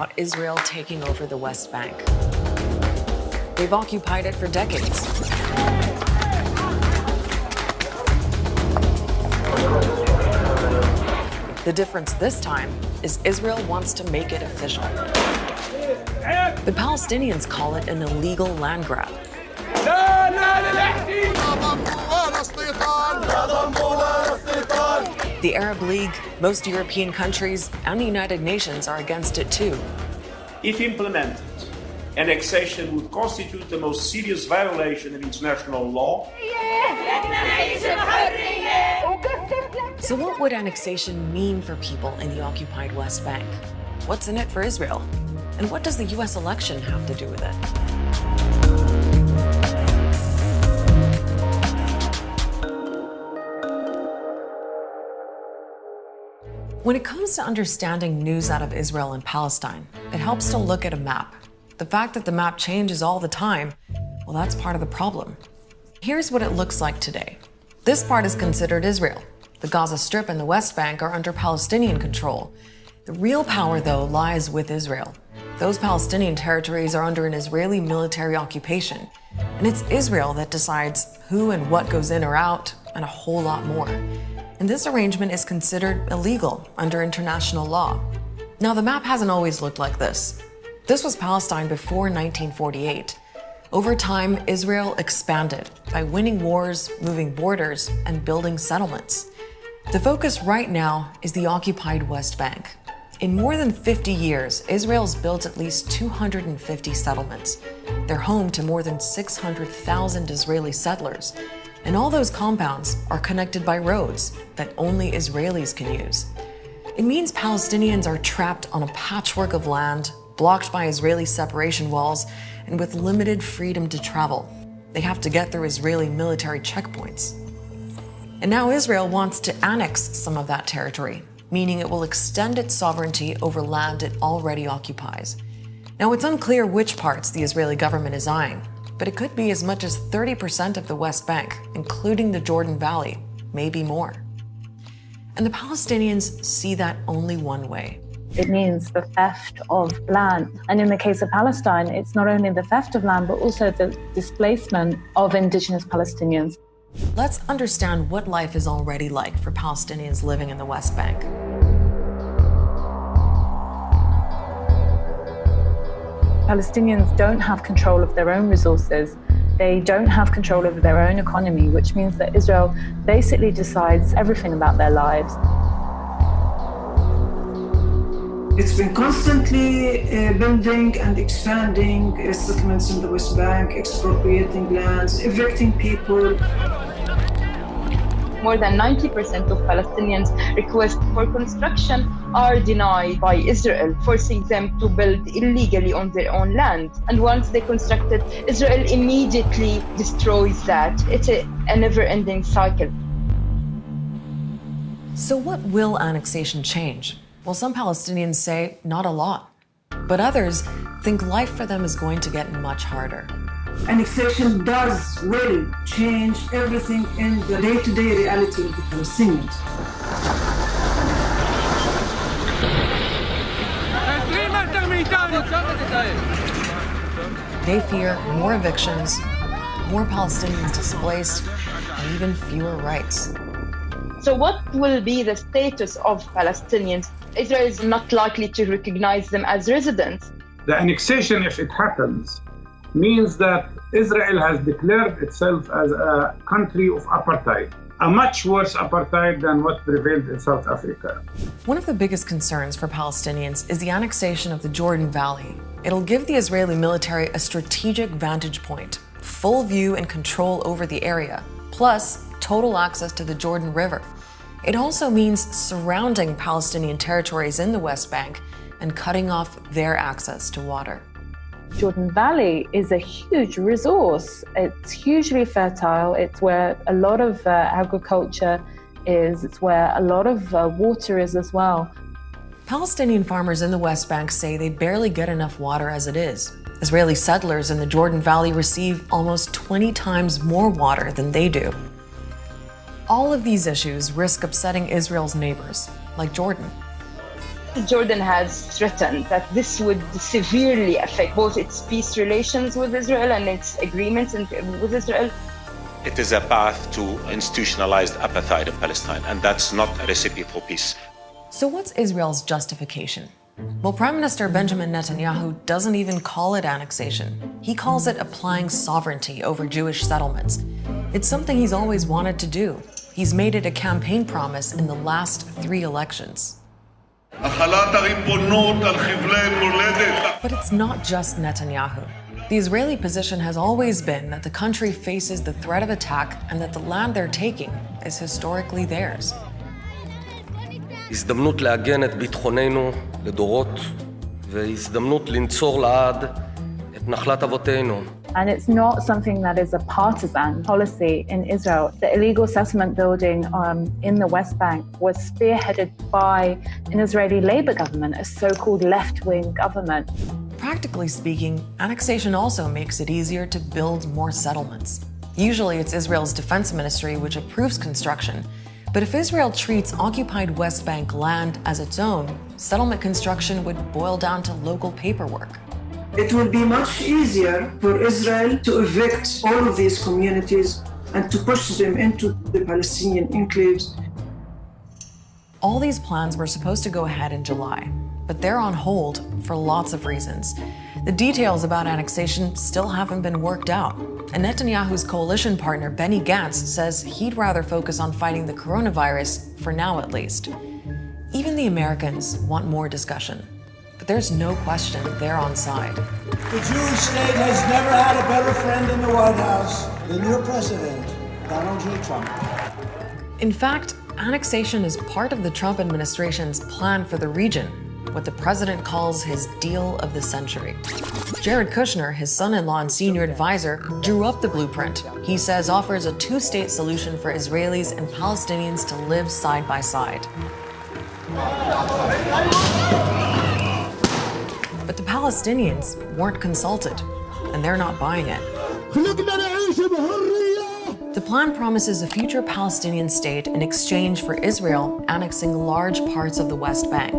about Israel taking over the West Bank. They've occupied it for decades. The difference this time is Israel wants to make it official. The Palestinians call it an illegal land grab. The Arab League, most European countries, and the United Nations are against it too. If implemented, annexation would constitute the most serious violation of international law. So what would annexation mean for people in the occupied West Bank? What's in it for Israel? And what does the US election have to do with it? When it comes to understanding news out of Israel and Palestine, it helps to look at a map. The fact that the map changes all the time, well, that's part of the problem. Here's what it looks like today. This part is considered Israel. The Gaza Strip and the West Bank are under Palestinian control. The real power, though, lies with Israel. Those Palestinian territories are under an Israeli military occupation, and it's Israel that decides who and what goes in or out, and a whole lot more. And this arrangement is considered illegal under international law. Now, the map hasn't always looked like this. This was Palestine before 1948. Over time, Israel expanded by winning wars, moving borders, and building settlements. The focus right now is the occupied West Bank. In more than 50 years, Israel's built at least 250 settlements. They're home to more than 600,000 Israeli settlers. And all those compounds are connected by roads that only Israelis can use. It means Palestinians are trapped on a patchwork of land, blocked by Israeli separation walls, and with limited freedom to travel. They have to get through Israeli military checkpoints. And now Israel wants to annex some of that territory, meaning it will extend its sovereignty over land it already occupies. Now, it's unclear which parts the Israeli government is eyeing, but it could be as much as 30% of the West Bank, including the Jordan Valley, maybe more. And the Palestinians see that only one way. It means the theft of land. And in the case of Palestine, it's not only the theft of land, but also the displacement of indigenous Palestinians. Let's understand what life is already like for Palestinians living in the West Bank. Palestinians don't have control of their own resources. They don't have control over their own economy, which means that Israel basically decides everything about their lives. It's been constantly building and expanding settlements in the West Bank, expropriating lands, evicting people. More than 90% of Palestinians' requests for construction are denied by Israel, forcing them to build illegally on their own land. And once they construct it, Israel immediately destroys that. It's a never-ending cycle. So what will annexation change? Well, some Palestinians say not a lot, but others think life for them is going to get much harder. Annexation will change everything in the day-to-day reality of the Palestinians. They fear more evictions, more Palestinians displaced, and even fewer rights. So what will be the status of Palestinians? Israel is not likely to recognize them as residents. The annexation, if it happens, means that Israel has declared itself as a country of apartheid, a much worse apartheid than what prevailed in South Africa. One of the biggest concerns for Palestinians is the annexation of the Jordan Valley. It'll give the Israeli military a strategic vantage point, full view and control over the area, plus total access to the Jordan River. It also means surrounding Palestinian territories in the West Bank and cutting off their access to water. Jordan Valley is a huge resource. It's hugely fertile. It's where a lot of agriculture is. It's where a lot of water is as well. Palestinian farmers in the West Bank say they barely get enough water as it is. Israeli settlers in the Jordan Valley receive almost 20 times more water than they do. All of these issues risk upsetting Israel's neighbors, like Jordan. Jordan has threatened that this would severely affect both its peace relations with Israel and its agreements with Israel. It is a path to institutionalized apartheid in Palestine, and that's not a recipe for peace. So what's Israel's justification? Well, Prime Minister Benjamin Netanyahu doesn't even call it annexation. He calls it applying sovereignty over Jewish settlements. It's something he's always wanted to do. He's made it a campaign promise in the last 3 elections. But it's not just Netanyahu. The Israeli position has always been that the country faces the threat of attack and that the land they're taking is historically theirs. הזדמנות לעגן את ביטחוננו לדורות, והזדמנות לנצור לעד את נחלת אבותינו. And it's not something that is a partisan policy in Israel. The illegal settlement building in the West Bank was spearheaded by an Israeli Labour government, a so-called left-wing government. Practically speaking, annexation also makes it easier to build more settlements. Usually it's Israel's defense ministry which approves construction. But if Israel treats occupied West Bank land as its own, settlement construction would boil down to local paperwork. It will be much easier for Israel to evict all of these communities and to push them into the Palestinian enclaves. All these plans were supposed to go ahead in July, but they're on hold for lots of reasons. The details about annexation still haven't been worked out, and Netanyahu's coalition partner Benny Gantz says he'd rather focus on fighting the coronavirus, for now at least. Even the Americans want more discussion, but there's no question they're on side. The Jewish state has never had a better friend in the White House than your president, Donald J. Trump. In fact, annexation is part of the Trump administration's plan for the region, what the president calls his deal of the century. Jared Kushner, his son-in-law and senior advisor, drew up the blueprint. He says offers a 2-state solution for Israelis and Palestinians to live side by side. But the Palestinians weren't consulted, and they're not buying it. The plan promises a future Palestinian state in exchange for Israel annexing large parts of the West Bank.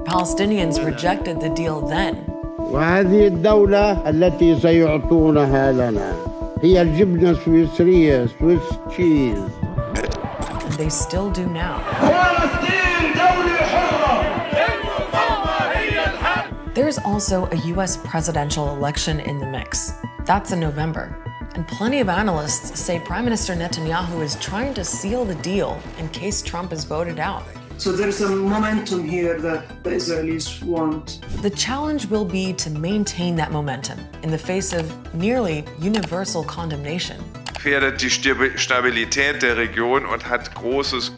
Palestinians rejected the deal then. وهذه الدولة التي سيعطونها لنا هي الجبنة السويسرية سويس تشيز. And they still do now. There's also a US presidential election in the mix. That's in November. And plenty of analysts say Prime Minister Netanyahu is trying to seal the deal in case Trump is voted out. So there's a momentum here that the Israelis want. The challenge will be to maintain that momentum in the face of nearly universal condemnation. Gefährdet die Stabilität der Region und hat großes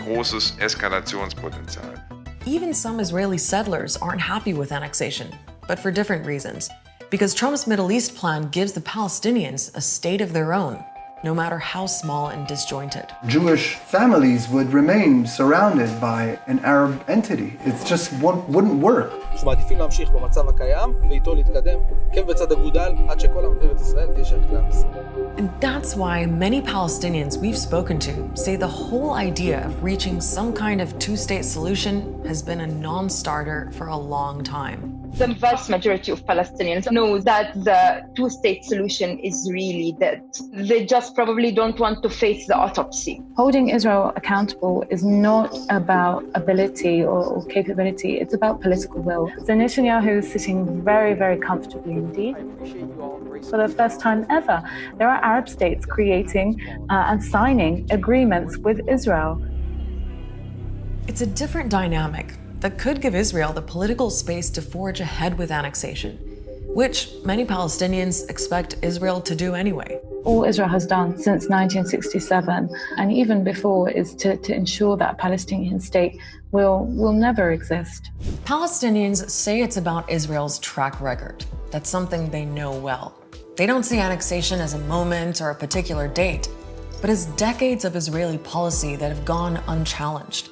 Eskalationspotenzial. Even some Israeli settlers aren't happy with annexation, but for different reasons. Because Trump's Middle East plan gives the Palestinians a state of their own, no matter how small and disjointed. Jewish families would remain surrounded by an Arab entity. It just wouldn't work. מעדיפים להמשיך במצב הקיים ואיתו להתקדם בצד אגודל עד שכל עמדת ישראל תהיה של כלל ישראל. And that's why many Palestinians we've spoken to say the whole idea of reaching some kind of 2-state solution has been a non-starter for a long time. The vast majority of Palestinians know that the 2-state solution is really dead. They just probably don't want to face the autopsy. Holding Israel accountable is not about ability or capability, it's about political will. So Netanyahu is sitting very, very comfortably indeed. For the first time ever, there are Arab states creating and signing agreements with Israel. It's a different dynamic that could give Israel the political space to forge ahead with annexation, which many Palestinians expect Israel to do anyway. All Israel has done since 1967, and even before, is to ensure that a Palestinian state will never exist. Palestinians say it's about Israel's track record. That's something they know well. They don't see annexation as a moment or a particular date, but as decades of Israeli policy that have gone unchallenged.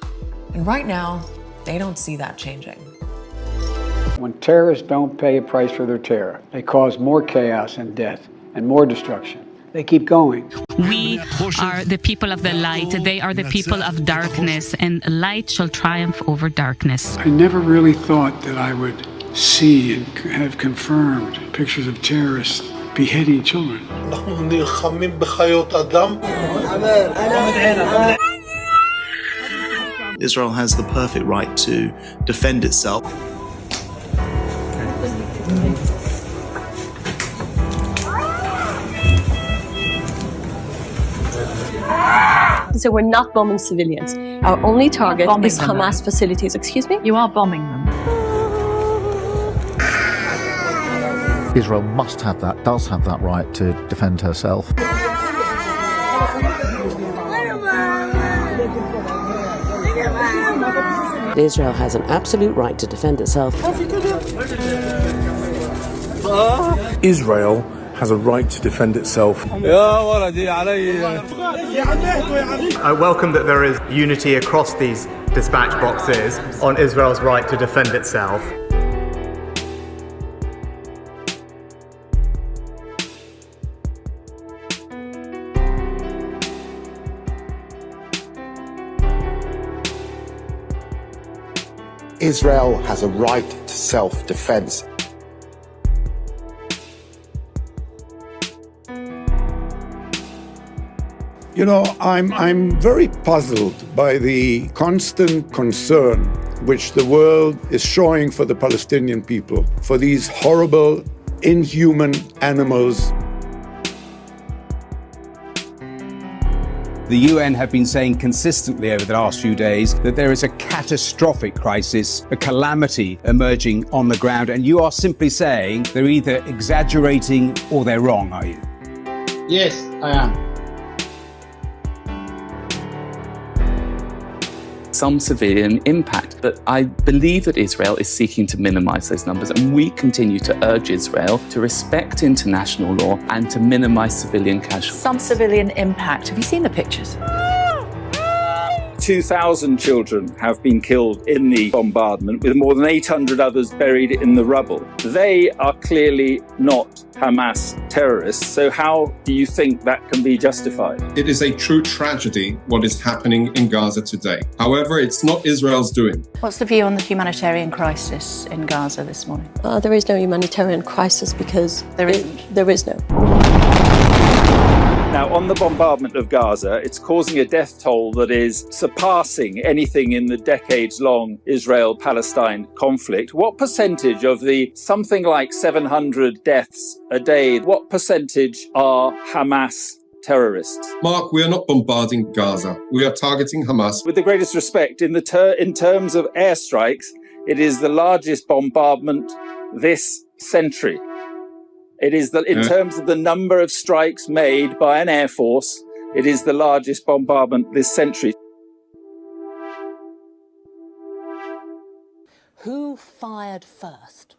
And right now, they don't see that changing. When terrorists don't pay a price for their terror, they cause more chaos and death and more destruction. they keep going. We are the people of the light. They are the people of darkness, and light shall triumph over darkness. I never really thought that I would see and have confirmed pictures of terrorists beheading children. Israel has the perfect right to defend itself. So we're not bombing civilians. Our only target is Hamas facilities. Excuse me? You are bombing them. Israel must have that, does have that right to defend herself. Israel has an absolute right to defend itself. Israel has a right to defend itself. I welcome that there is unity across these dispatch boxes on Israel's right to defend itself. Israel has a right to self-defense. You know, I'm very puzzled by the constant concern which the world is showing for the Palestinian people, for these horrible, inhuman animals. The UN have been saying consistently over the last few days that there is a catastrophic crisis, a calamity emerging on the ground, and you are simply saying they're either exaggerating or they're wrong, are you? Yes, I am. Some civilian impact, but I believe that Israel is seeking to minimize those numbers, and we continue to urge Israel to respect international law and to minimize civilian casualties. Some civilian impact. Have you seen the pictures? 2,000 children have been killed in the bombardment, with more than 800 others buried in the rubble. They are clearly not Hamas terrorists, so how do you think that can be justified? It is a true tragedy what is happening in Gaza today. However, it's not Israel's doing. What's the view on the humanitarian crisis in Gaza this morning? There is no humanitarian crisis because there is no. Now, on the bombardment of Gaza, it's causing a death toll that is surpassing anything in the decades-long Israel-Palestine conflict. What percentage of the something like 700 deaths a day, what percentage are Hamas terrorists? Mark, we are not bombarding Gaza. We are targeting Hamas. With the greatest respect, in terms of airstrikes, it is the largest bombardment this century. It is in terms of the number of strikes made by an air force, it is the largest bombardment this century. Who fired first?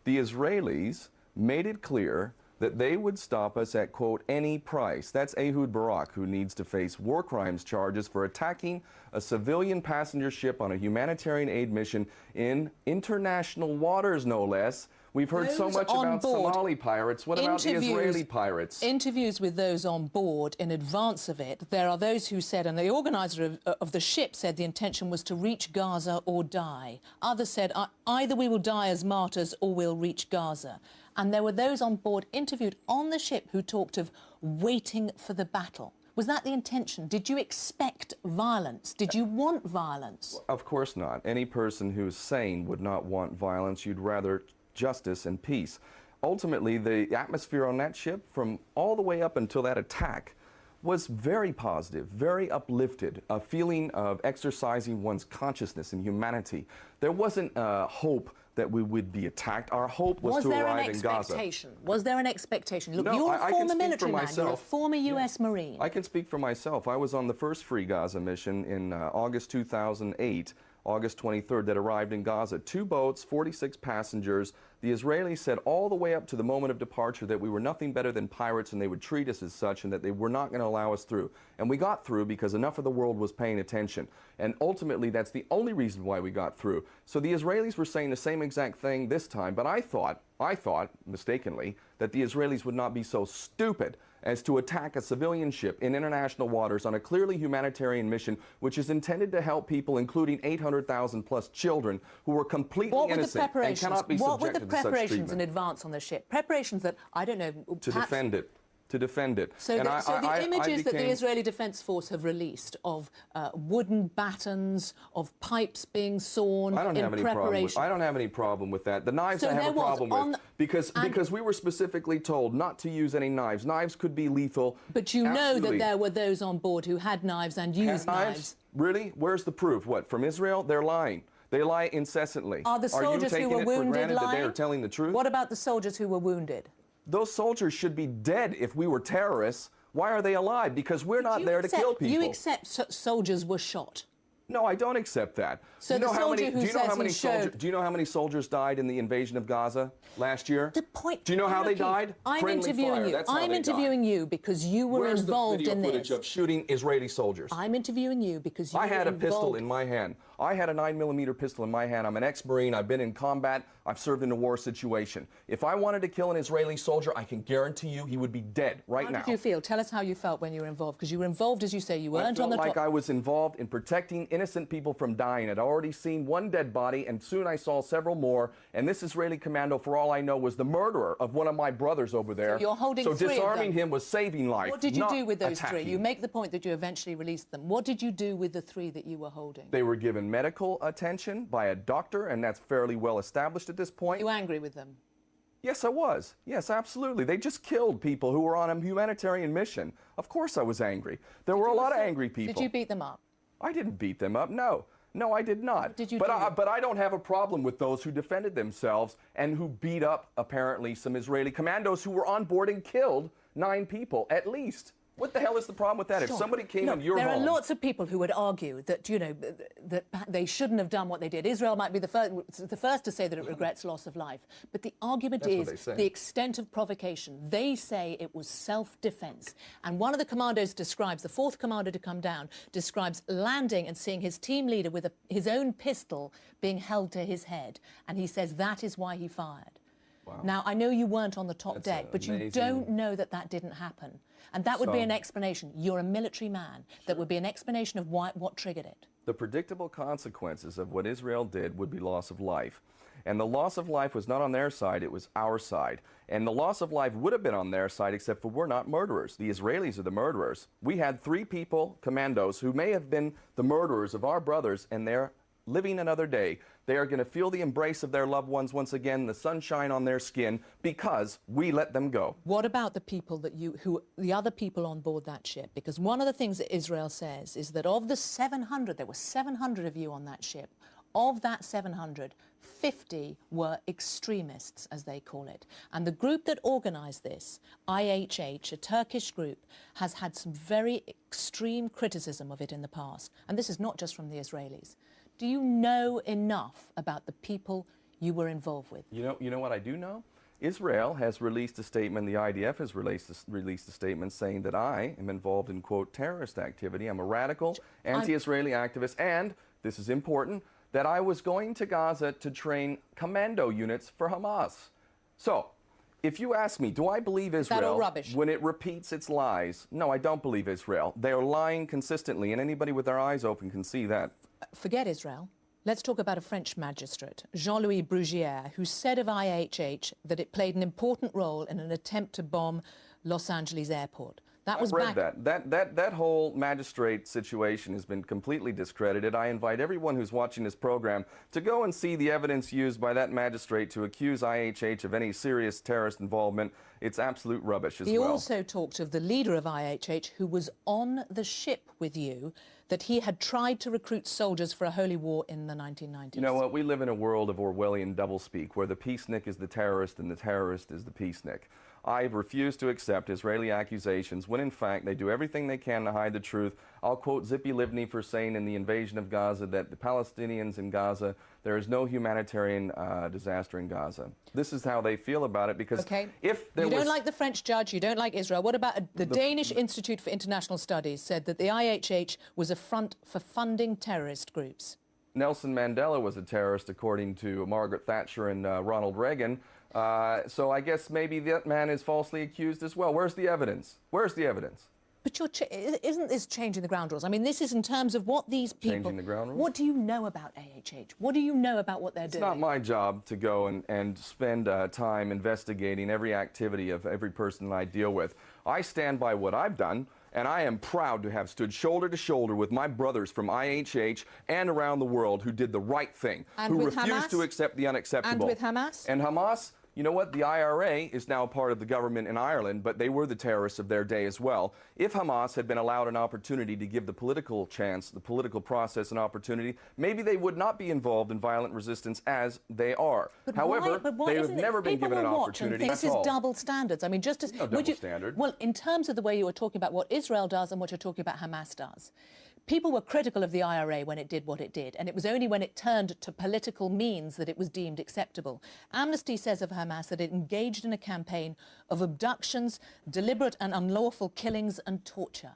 The Israelis made it clear that they would stop us at, quote, any price. That's Ehud Barak, who needs to face war crimes charges for attacking a civilian passenger ship on a humanitarian aid mission in international waters, no less. We've heard so much about Somali pirates. What about the Israeli pirates? Interviews with those on board in advance of it, there are those who said, and the organizer of the ship said the intention was to reach Gaza or die. Others said, either we will die as martyrs or we'll reach Gaza. And there were those on board interviewed on the ship who talked of waiting for the battle. Was that the intention? Did you expect violence? Did you want violence? Of course not. Any person who's sane would not want violence. You'd rather justice and peace. Ultimately, the atmosphere on that ship from all the way up until that attack was very positive, very uplifted, a feeling of exercising one's consciousness and humanity. There wasn't a hope that we would be attacked. Our hope was to arrive in Gaza. Was there an expectation? Look, No, you're a I former can speak military for man, myself. you're a former US Marine. I can speak for myself. I was on the first Free Gaza mission in August 2008, August 23rd, that arrived in Gaza. 2 boats, 46 passengers, The Israelis said all the way up to the moment of departure that we were nothing better than pirates and they would treat us as such and that they were not going to allow us through. And we got through because enough of the world was paying attention. And ultimately, that's the only reason why we got through. So the Israelis were saying the same exact thing this time, but I thought, mistakenly, that the Israelis would not be so stupid as to attack a civilian ship in international waters on a clearly humanitarian mission, which is intended to help people, including 800,000 plus children, who were completely innocent and cannot be subjected to such treatment. What were the preparations in advance on the ship? Preparations that, I don't know... To defend it. To defend it. So, the images that the Israeli Defense Force have released of wooden batons, of pipes being sawn in preparation... I don't have any problem with that. The knives I have a problem with, because we were specifically told not to use any knives. Knives could be lethal. But you know that there were those on board who had knives and used knives. Really? Where's the proof? What, from Israel? They're lying. They lie incessantly. Are the soldiers who were wounded lying? That they are telling the truth? What about the soldiers who were wounded? Those soldiers should be dead if we were terrorists. Why are they alive? Because we're not there to kill people. You accept soldiers were shot? No, I don't accept that. So the soldier who says he showed... Do you know how many soldiers died in the invasion of Gaza last year? The point... Do you know how they died? I'm interviewing you. I'm interviewing you because you were involved in this. Where's the video footage of shooting Israeli soldiers? I'm interviewing you because you were involved. I had a pistol in my hand. I had a 9mm pistol in my hand. I'm an ex-Marine. I've been in combat. I've served in a war situation. If I wanted to kill an Israeli soldier, I can guarantee you he would be dead right now. How did you feel? Tell us how you felt when you were involved, because you were involved, as you say, you weren't on the top. I felt like I was involved in protecting innocent people from dying. I'd already seen one dead body, and soon I saw several more, and this Israeli commando, for all I know, was the murderer of one of my brothers over there. So you're holding three of them. So disarming him was saving life. What did you do with those three? You make the point that you eventually released them. What did you do with the three that you were holding? They were given medical attention by a doctor, and that's fairly well established at this point. Are you angry with them? Yes, I was. Yes, absolutely. They just killed people who were on a humanitarian mission. Of course I was angry. There were a lot of angry people. Did you beat them up? I didn't beat them up, no. No, I did not. What did you but I don't have a problem with those who defended themselves and who beat up, apparently, some Israeli commandos who were on board and killed 9 people, at least. What the hell is the problem with that? Sure. If somebody came in your home... There are lots of people who would argue that, you know, that they shouldn't have done what they did. Israel might be the first to say that it regrets loss of life. But the argument is the extent of provocation. They say it was self-defense. And one of the commandos describes, the 4th commander to come down, describes landing and seeing his team leader with his own pistol being held to his head. And he says that is why he fired. Wow. Now, I know you weren't on the top deck, but you don't know that that didn't happen. And that would be an explanation. You're a military man. Sure. That would be an explanation of what triggered it. The predictable consequences of what Israel did would be loss of life. And the loss of life was not on their side, it was our side. And the loss of life would have been on their side, except for we're not murderers. The Israelis are the murderers. We had 3 people, commandos, who may have been the murderers of our brothers, and they're living another day. They are going to feel the embrace of their loved ones once again, the sunshine on their skin, because we let them go. What about the people that the other people on board that ship? Because one of the things that Israel says is that of the 700, there were 700 of you on that ship. Of that 700, 50 were extremists, as they call it. And the group that organized this, IHH, a Turkish group, has had some very extreme criticism of it in the past. And this is not just from the Israelis. Do you know enough about the people you were involved with? You know what I do know? Israel has released a statement, the IDF has released a statement saying that I am involved in, quote, terrorist activity. I'm a radical, anti-Israeli activist, and, this is important, that I was going to Gaza to train commando units for Hamas. So, if you ask me, do I believe Israel when it repeats its lies? No, I don't believe Israel. They are lying consistently, and anybody with their eyes open can see that. Forget Israel. Let's talk about a French magistrate, Jean-Louis Bruguière, who said of IHH that it played an important role in an attempt to bomb Los Angeles airport. I've read that whole magistrate situation has been completely discredited. I invite everyone who's watching this program to go and see the evidence used by that magistrate to accuse IHH of any serious terrorist involvement. It's absolute rubbish as well. He also talked of the leader of IHH, who was on the ship with you, that he had tried to recruit soldiers for a holy war in the 1990s. You know what? We live in a world of Orwellian doublespeak, where the peacenik is the terrorist and the terrorist is the peacenik. I refuse to accept Israeli accusations when, in fact, they do everything they can to hide the truth. I'll quote Zippy Livni for saying in the invasion of Gaza that the Palestinians in Gaza, there is no humanitarian disaster in Gaza. This is how they feel about it, because if there You don't like the French judge, you don't like Israel. What about the Danish Institute for International Studies said that the IHH was a front for funding terrorist groups? Nelson Mandela was a terrorist, according to Margaret Thatcher and Ronald Reagan. So I guess maybe that man is falsely accused as well. Where's the evidence? Where's the evidence? But isn't this changing the ground rules? I mean, this is in terms of what these people... Changing the ground rules? What do you know about AHH? What do you know about what they're doing? It's not my job to go and spend time investigating every activity of every person I deal with. I stand by what I've done, and I am proud to have stood shoulder to shoulder with my brothers from IHH and around the world who did the right thing, who refused to accept the unacceptable. And with Hamas? And Hamas, you know what? The IRA is now part of the government in Ireland, but they were the terrorists of their day as well. If Hamas had been allowed an opportunity to give the political chance, the political process an opportunity, maybe they would not be involved in violent resistance as they are. However, they have never been given an opportunity This is double standards. I mean, just as... No double standard. Well, in terms of the way you were talking about what Israel does and what you're talking about Hamas does, people were critical of the IRA when it did what it did, and it was only when it turned to political means that it was deemed acceptable. Amnesty says of Hamas that it engaged in a campaign of abductions, deliberate and unlawful killings and torture.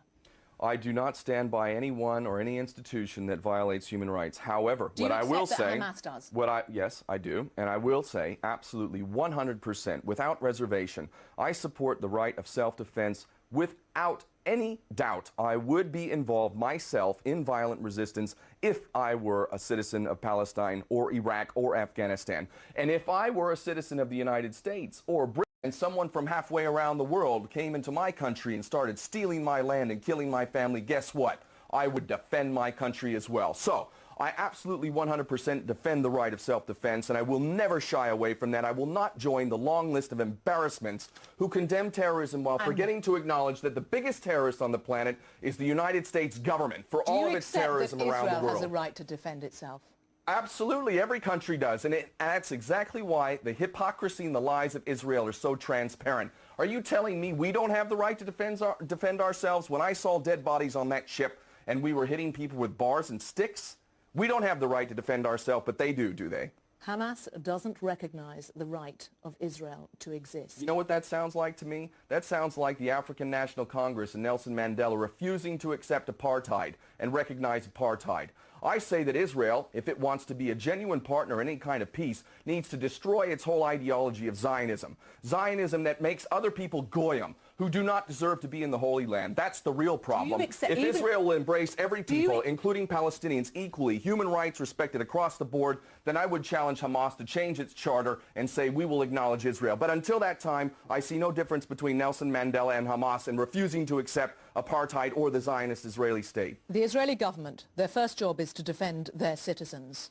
I do not stand by anyone or any institution that violates human rights. However, what I will say, Hamas does? Yes, I do, and I will say absolutely 100%, without reservation, I support the right of self-defense without any doubt. I would be involved myself in violent resistance if I were a citizen of Palestine or Iraq or Afghanistan. And if I were a citizen of the United States or Britain, and someone from halfway around the world came into my country and started stealing my land and killing my family, guess what? I would defend my country as well. So I absolutely 100% defend the right of self-defense, and I will never shy away from that. I will not join the long list of embarrassments who condemn terrorism while forgetting to acknowledge that the biggest terrorist on the planet is the United States government for all of its terrorism around the world. Do you accept that Israel has a right to defend itself? Absolutely, every country does, and that's exactly why the hypocrisy and the lies of Israel are so transparent. Are you telling me we don't have the right to defend ourselves? When I saw dead bodies on that ship and we were hitting people with bars and sticks, we don't have the right to defend ourselves, but they do they? Hamas doesn't recognize the right of Israel to exist. You know what that sounds like to me? That sounds like the African National Congress and Nelson Mandela refusing to accept apartheid and recognize apartheid. I say that Israel, if it wants to be a genuine partner in any kind of peace, needs to destroy its whole ideology of Zionism. Zionism that makes other people goyim, who do not deserve to be in the Holy Land. That's the real problem. If Israel will embrace every people, including Palestinians, equally, human rights respected across the board, then I would challenge Hamas to change its charter and say we will acknowledge Israel. But until that time, I see no difference between Nelson Mandela and Hamas in refusing to accept apartheid or the Zionist Israeli state. The Israeli government, their first job is to defend their citizens.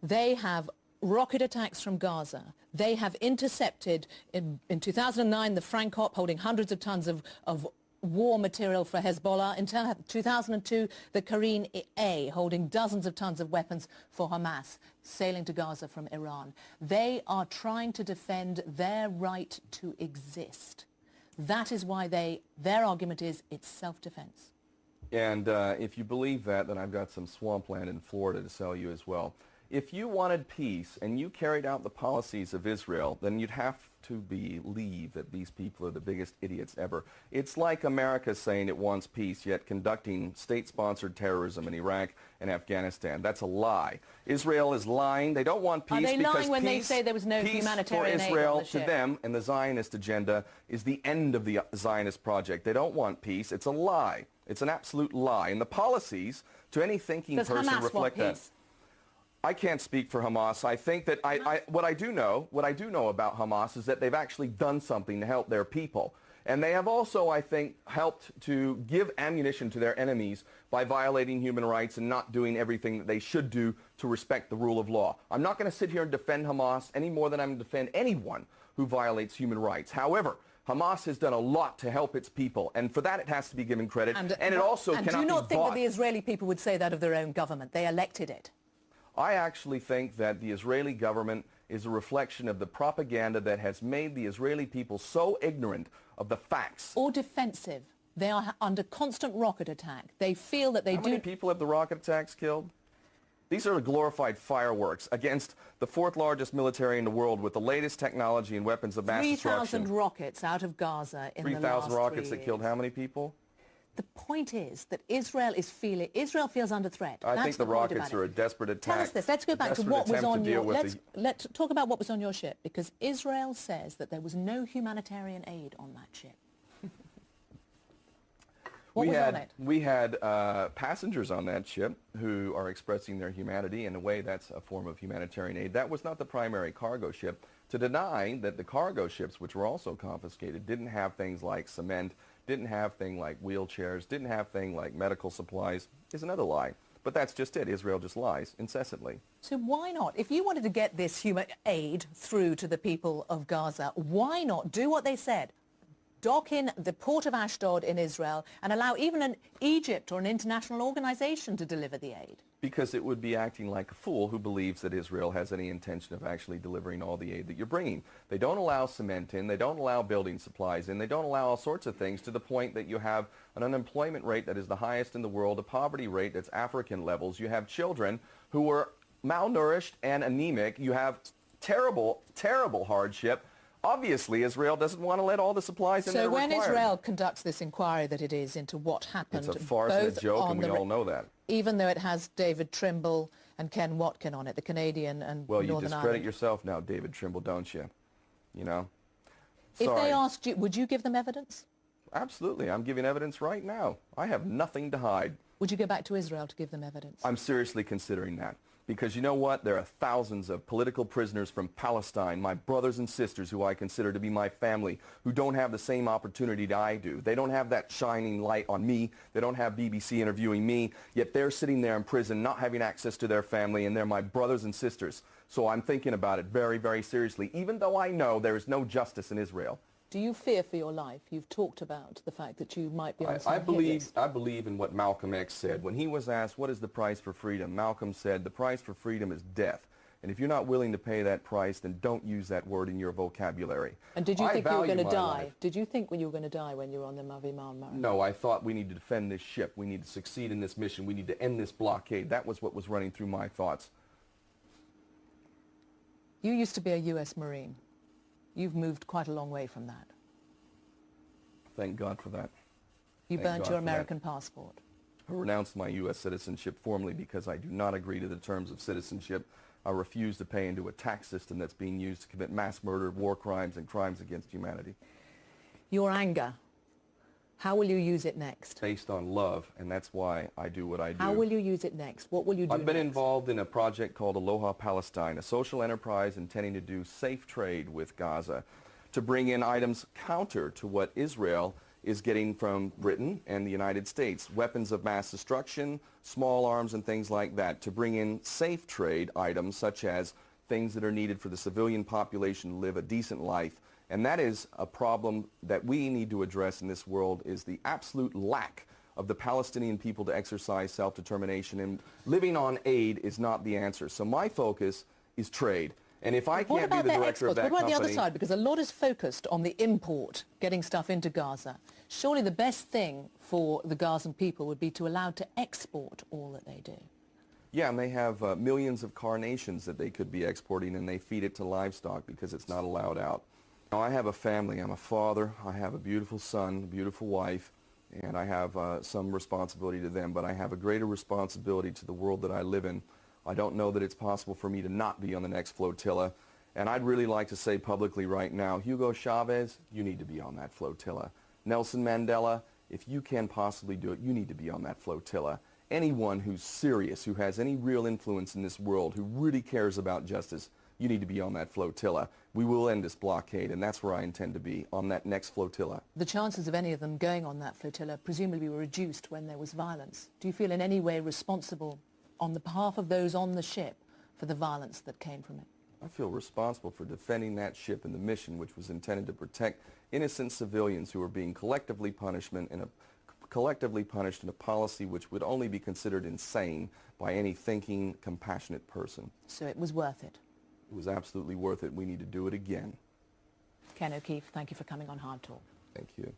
They have rocket attacks from Gaza. They have intercepted, in 2009, the Frankop holding hundreds of tons of war material for Hezbollah. In 2002, the Karine A holding dozens of tons of weapons for Hamas, sailing to Gaza from Iran. They are trying to defend their right to exist. That is why their argument is it's self-defense. And if you believe that, then I've got some swampland in Florida to sell you as well. If you wanted peace and you carried out the policies of Israel, then you'd have to believe that these people are the biggest idiots ever. It's like America saying it wants peace, yet conducting state-sponsored terrorism in Iraq and Afghanistan. That's a lie. Israel is lying. They don't want peace. Are they because lying when peace, they say there was no humanitarian aid on the ship? Peace for Israel to them and the Zionist agenda is the end of the Zionist project. They don't want peace. It's a lie. It's an absolute lie. And the policies, to any thinking person, reflect that. I can't speak for Hamas. I think that what I do know about Hamas is that they've actually done something to help their people. And they have also, I think, helped to give ammunition to their enemies by violating human rights and not doing everything that they should do to respect the rule of law. I'm not going to sit here and defend Hamas any more than I'm going to defend anyone who violates human rights. However, Hamas has done a lot to help its people, and for that it has to be given credit. And it also cannot be bought. And do you not think that the Israeli people would say that of their own government? They elected it. I actually think that the Israeli government is a reflection of the propaganda that has made the Israeli people so ignorant of the facts. Or defensive. They are under constant rocket attack. They feel that they How many people have the rocket attacks killed? These are glorified fireworks against the fourth largest military in the world with the latest technology and weapons of mass destruction. 3,000 rockets out of Gaza in the last 3,000 rockets 3 that killed how many people? The point is that Israel feels under threat. I think the rockets are a desperate attack. Tell us this. Let's go back to what was on your... Let's talk about what was on your ship, because Israel says that there was no humanitarian aid on that ship. What was on it? We had passengers on that ship who are expressing their humanity. In a way, that's a form of humanitarian aid. That was not the primary cargo ship. To deny that the cargo ships, which were also confiscated, didn't have things like cement, didn't have things like wheelchairs, didn't have things like medical supplies, is another lie. But that's just it. Israel just lies incessantly. So why not? If you wanted to get this human aid through to the people of Gaza, why not do what they said? Dock in the port of Ashdod in Israel and allow even an Egypt or an international organization to deliver the aid? Because it would be acting like a fool who believes that Israel has any intention of actually delivering all the aid that you're bringing. They don't allow cement in, they don't allow building supplies in, they don't allow all sorts of things, to the point that you have an unemployment rate that is the highest in the world, a poverty rate that's African levels. You have children who are malnourished and anemic. You have terrible, terrible hardship. Obviously, Israel doesn't want to let all the supplies in there required. So when Israel conducts this inquiry that it is into what happened... It's a farce and a joke, and we all know that. Even though it has David Trimble and Ken Watkin on it, the Canadian and Well, Northern Ireland. you discredit yourself now, David Trimble, don't you? You know? If they asked you, would you give them evidence? Absolutely. I'm giving evidence right now. I have nothing to hide. Would you go back to Israel to give them evidence? I'm seriously considering that. Because you know what? There are thousands of political prisoners from Palestine, my brothers and sisters who I consider to be my family, who don't have the same opportunity that I do. They don't have that shining light on me. They don't have BBC interviewing me. Yet they're sitting there in prison not having access to their family, and they're my brothers and sisters. So I'm thinking about it very, very seriously, even though I know there is no justice in Israel. Do you fear for your life? You've talked about the fact that you might be on some I believe in what Malcolm X said. When he was asked, what is the price for freedom? Malcolm said, the price for freedom is death. And if you're not willing to pay that price, then don't use that word in your vocabulary. And did you think you were going to die? Did you think you were going to die when you were on the Mavi Marmara? No, I thought we need to defend this ship. We need to succeed in this mission. We need to end this blockade. That was what was running through my thoughts. You used to be a U.S. Marine. You've moved quite a long way from that. Thank God for that. You burnt your American passport. I renounced my U.S. citizenship formally because I do not agree to the terms of citizenship. I refuse to pay into a tax system that's being used to commit mass murder, war crimes, and crimes against humanity. Your anger, how will you use it next? Based on love, and that's why I do what I do. How will you use it next? What will you do I've been involved in a project called Aloha Palestine, a social enterprise intending to do safe trade with Gaza, to bring in items counter to what Israel is getting from Britain and the United States, weapons of mass destruction, small arms and things like that, to bring in safe trade items such as things that are needed for the civilian population to live a decent life. And that is a problem that we need to address in this world, is the absolute lack of the Palestinian people to exercise self-determination, and living on aid is not the answer. So my focus is trade. And if I can't be the director of that company... What about the other side? Because a lot is focused on the import, getting stuff into Gaza. Surely the best thing for the Gazan people would be to allow to export all that they do. Yeah, and they have millions of carnations that they could be exporting, and they feed it to livestock because it's not allowed out. Now, I have a family. I'm a father. I have a beautiful son, a beautiful wife, and I have some responsibility to them, but I have a greater responsibility to the world that I live in. I don't know that it's possible for me to not be on the next flotilla. And I'd really like to say publicly right now, Hugo Chavez, you need to be on that flotilla. Nelson Mandela, if you can possibly do it, you need to be on that flotilla. Anyone who's serious, who has any real influence in this world, who really cares about justice, you need to be on that flotilla. We will end this blockade, and that's where I intend to be, on that next flotilla. The chances of any of them going on that flotilla presumably were reduced when there was violence. Do you feel in any way responsible on the behalf of those on the ship for the violence that came from it? I feel responsible for defending that ship and the mission, which was intended to protect innocent civilians who are being collectively punished in a policy which would only be considered insane by any thinking, compassionate person. So it was worth it? It was absolutely worth it. We need to do it again. KenOKeefe, thank you for coming on Hard Talk. Thank you.